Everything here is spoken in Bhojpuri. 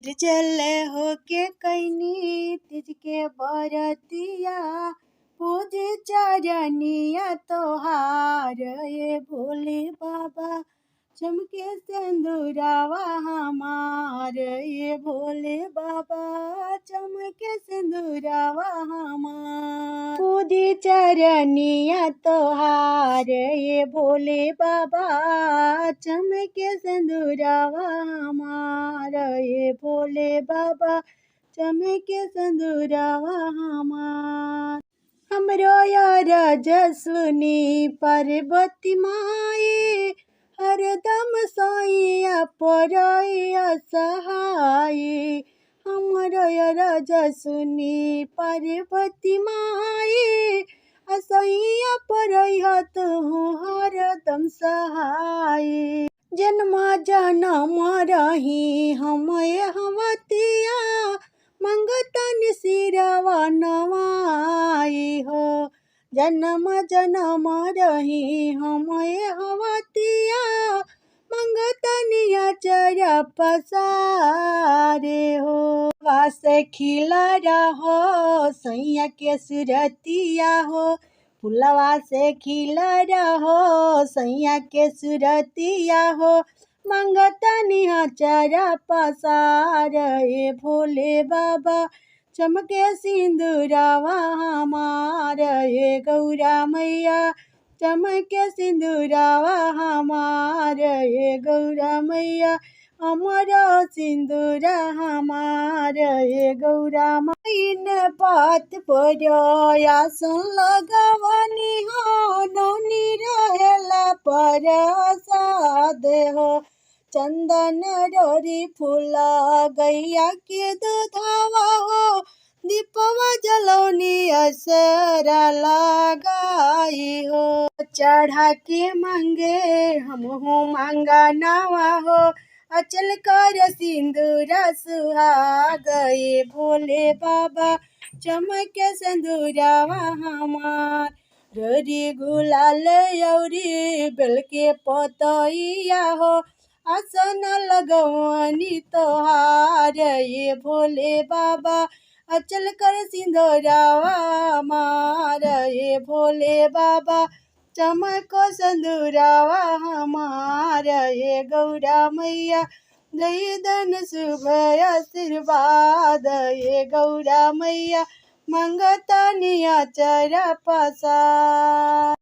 निर्जल होके कैनी तिज के बरतिया पूजे चरनिया तोहार ये भोले बाबा चमके सिंदूरावा हमार ये भोले बाबा चमके सिंदूरावा हमार पूजी चरनिया तोहार ये भोले बाबा चमके सिंदूरावा हमार ये भोले बाबा चमके सिंदूरावा हमार हमरो यार जसुनी पार्वती माई हरदम सोइया परैया सहाय हमरो यार जसुनी पार्वती माई असैया परैया तू हरदम सहाय जन्म जनम रही हम हवतिया मंगतन सिरवा नवाई हो जन्म जनम रही हम हवतिया मंगतनिया चरा पसारे हो वास खिला रहो सैया के सुरतिया हो फुलवा से खिला रहो सैया के सुरतिया हो मंगतनिया चरा पसार ये भोले बाबा चमके सिंदूरावा हमार ये गौरा मैया चमके सिंदूरावा हमार ये गौरा मैया हमारा सिंदूरा हमार ये गौरा मैन पात परोया सुन लगवनी हो नौनी रहेला परसाद हो चंदन रोरी फूला गैया के दूधावा हो दीपवा जलौनी असरा लगाई हो चढ़ा के मांगे हम हो मांगा नावा हो अचल कर सिंदूरा सुहाग ये भोले बाबा चमके सिंदूरावा हमार रोरी गुलाल यौरी बेल के पतैया हो आसन लगवनी तोहार ये भोले बाबा अचल कर सिंदूरावा हमार ये भोले बाबा चमको सिंदूरावा हमार ये गौरा मैया दई धन शुभ आशीर्वाद ये गौरा मैया मंगतनिया चरा पसार।